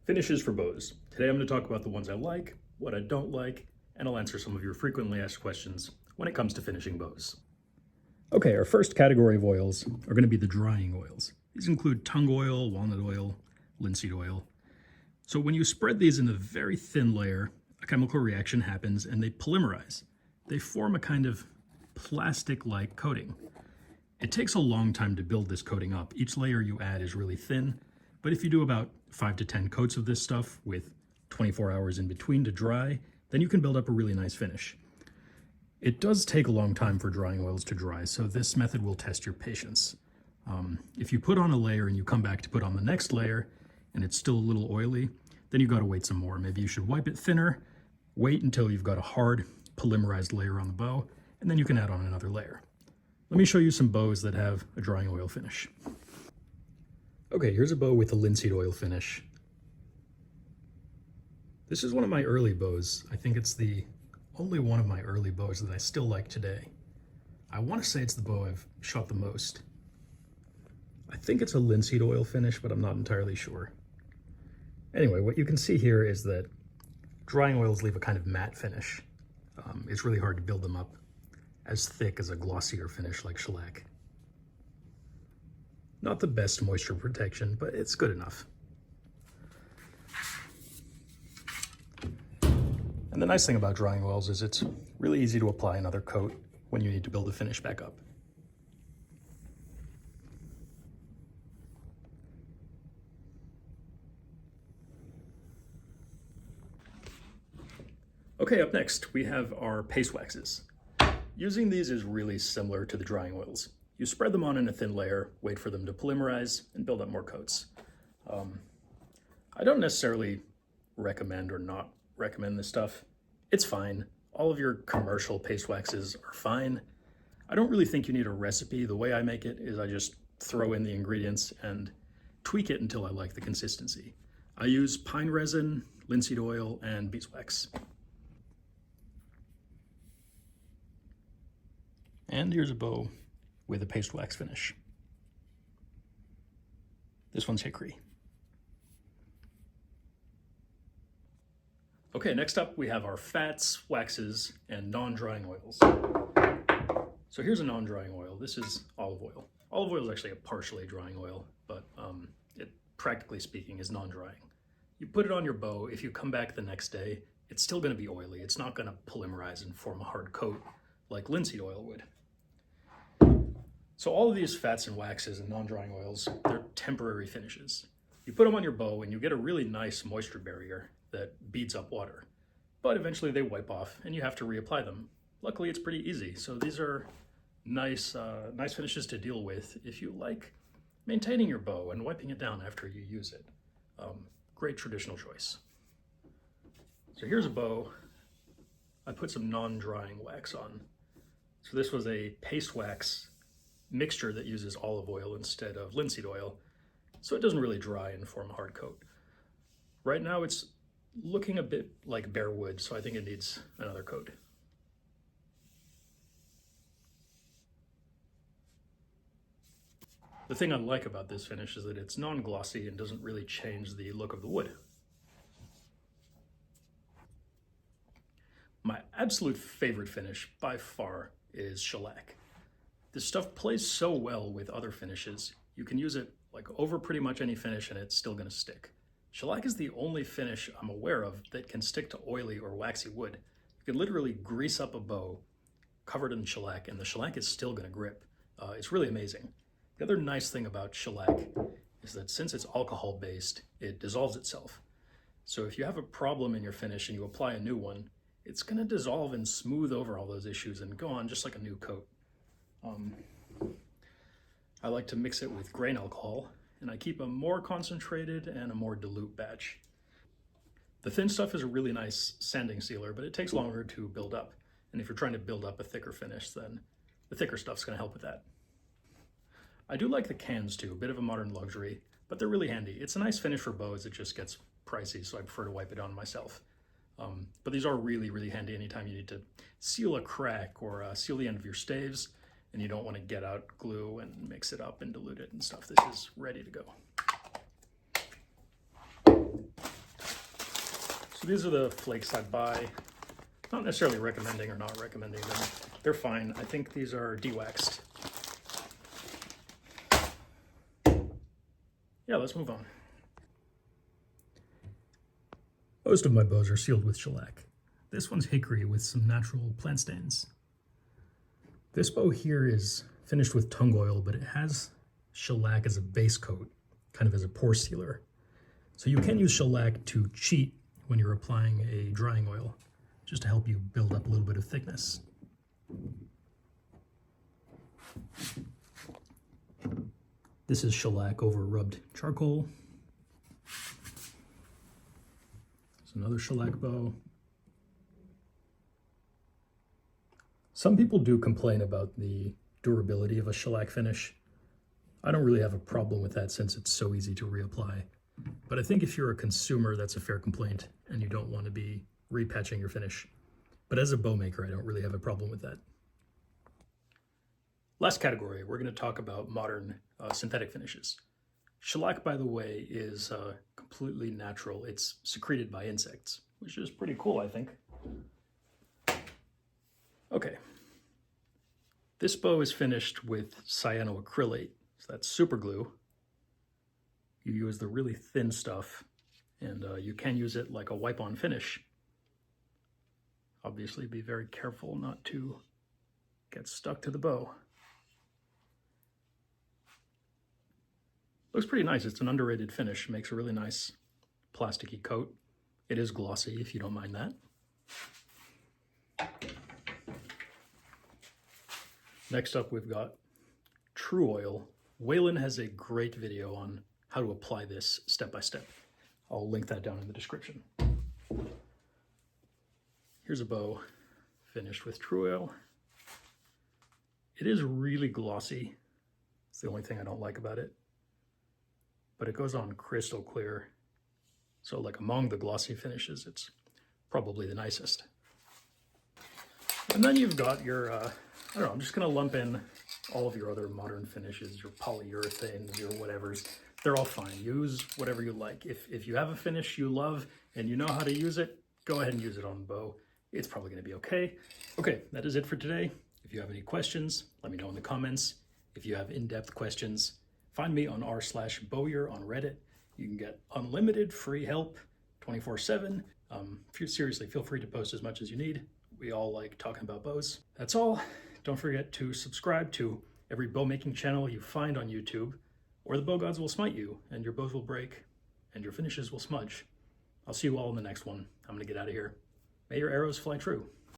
Finishes for bows. Today I'm going to talk about the ones I like, what I don't like, and I'll answer some of your frequently asked questions when it comes to finishing bows. Okay, our first category of oils are going to be the drying oils. These include tung oil, walnut oil, linseed oil. So when you spread these in a very thin layer, a chemical reaction happens and they polymerize. They form a kind of plastic-like coating. It takes a long time to build this coating up. Each layer you add is really thin, but if you do about 5 to 10 coats of this stuff with 24 hours in between to dry, then you can build up a really nice finish. It does take a long time for drying oils to dry, so this method will test your patience. If you put on a layer and you come back to put on the next layer and it's still a little oily, then you gotta wait some more. Maybe you should wipe it thinner, wait until you've got a hard polymerized layer on the bow, and then you can add on another layer. Let me show you some bows that have a drying oil finish. Okay, here's a bow with a linseed oil finish. This is one of my early bows. I think it's the only one of my early bows that I still like today. I want to say it's the bow I've shot the most. I think it's a linseed oil finish, but I'm not entirely sure. Anyway, what you can see here is that drying oils leave a kind of matte finish. It's really hard to build them up as thick as a glossier finish like shellac. Not the best moisture protection, but it's good enough. And the nice thing about drying oils is it's really easy to apply another coat when you need to build the finish back up. Okay, up next we have our paste waxes. Using these is really similar to the drying oils. You spread them on in a thin layer, wait for them to polymerize, and build up more coats. I don't necessarily recommend or not recommend this stuff. It's fine. All of your commercial paste waxes are fine. I don't really think you need a recipe. The way I make it is I just throw in the ingredients and tweak it until I like the consistency. I use pine resin, linseed oil, and beeswax. And here's a bow with a paste wax finish. This one's hickory. Okay, next up we have our fats, waxes, and non-drying oils. So here's a non-drying oil. This is olive oil. Olive oil is actually a partially drying oil, but it, practically speaking, is non-drying. You put it on your bow. If you come back the next day, it's still going to be oily. It's not going to polymerize and form a hard coat like linseed oil would. So all of these fats and waxes and non-drying oils, they're temporary finishes. You put them on your bow and you get a really nice moisture barrier that beads up water. But eventually they wipe off and you have to reapply them. Luckily it's pretty easy. So these are nice finishes to deal with if you like maintaining your bow and wiping it down after you use it. Great traditional choice. So here's a bow. I put some non-drying wax on. So this was a paste wax mixture that uses olive oil instead of linseed oil, so it doesn't really dry and form a hard coat. Right now it's looking a bit like bare wood, so I think it needs another coat. The thing I like about this finish is that it's non-glossy and doesn't really change the look of the wood. My absolute favorite finish by far is shellac. This stuff plays so well with other finishes. You can use it like over pretty much any finish and it's still gonna stick. Shellac is the only finish I'm aware of that can stick to oily or waxy wood. You can literally grease up a bow covered in shellac and the shellac is still gonna grip. It's really amazing. The other nice thing about shellac is that since it's alcohol based, it dissolves itself. So if you have a problem in your finish and you apply a new one, it's gonna dissolve and smooth over all those issues and go on just like a new coat. I like to mix it with grain alcohol, and I keep a more concentrated and a more dilute batch. The thin stuff is a really nice sanding sealer, but it takes longer to build up. And if you're trying to build up a thicker finish, then the thicker stuff's gonna help with that. I do like the cans too, a bit of a modern luxury, but they're really handy. It's a nice finish for bows, it just gets pricey, so I prefer to wipe it on myself. But these are really, really handy anytime you need to seal a crack or seal the end of your staves, and you don't want to get out glue and mix it up and dilute it and stuff. This is ready to go. So these are the flakes I buy. Not necessarily recommending or not recommending them. They're fine. I think these are de-waxed. Yeah, let's move on. Most of my bows are sealed with shellac. This one's hickory with some natural plant stains. This bow here is finished with tung oil, but it has shellac as a base coat, kind of as a pore sealer. So you can use shellac to cheat when you're applying a drying oil, just to help you build up a little bit of thickness. This is shellac over rubbed charcoal. There's another shellac bow. Some people do complain about the durability of a shellac finish. I don't really have a problem with that since it's so easy to reapply. But I think if you're a consumer, that's a fair complaint and you don't want to be repatching your finish. But as a bow maker, I don't really have a problem with that. Last category, we're going to talk about modern synthetic finishes. Shellac, by the way, is completely natural. It's secreted by insects, which is pretty cool, I think. Okay. This bow is finished with cyanoacrylate, so that's super glue. You use the really thin stuff, and you can use it like a wipe-on finish. Obviously, be very careful not to get stuck to the bow. Looks pretty nice. It's an underrated finish. Makes a really nice plasticky coat. It is glossy, if you don't mind that. Next up, we've got True Oil. Waylon has a great video on how to apply this step by step. I'll link that down in the description. Here's a bow finished with True Oil. It is really glossy. It's the only thing I don't like about it. But it goes on crystal clear. So like among the glossy finishes, it's probably the nicest. And then you've got your, I don't know, I'm just gonna lump in all of your other modern finishes, your polyurethanes, your whatevers. They're all fine. Use whatever you like. If you have a finish you love and you know how to use it, go ahead and use it on the bow. It's probably gonna be okay. Okay, that is it for today. If you have any questions, let me know in the comments. If you have in-depth questions, find me on r/Bowyer on Reddit. You can get unlimited free help 24/7. Seriously, feel free to post as much as you need. We all like talking about bows. That's all. Don't forget to subscribe to every bow making channel you find on YouTube, or the bow gods will smite you and your bows will break and your finishes will smudge. I'll see you all in the next one. I'm gonna get out of here. May your arrows fly true.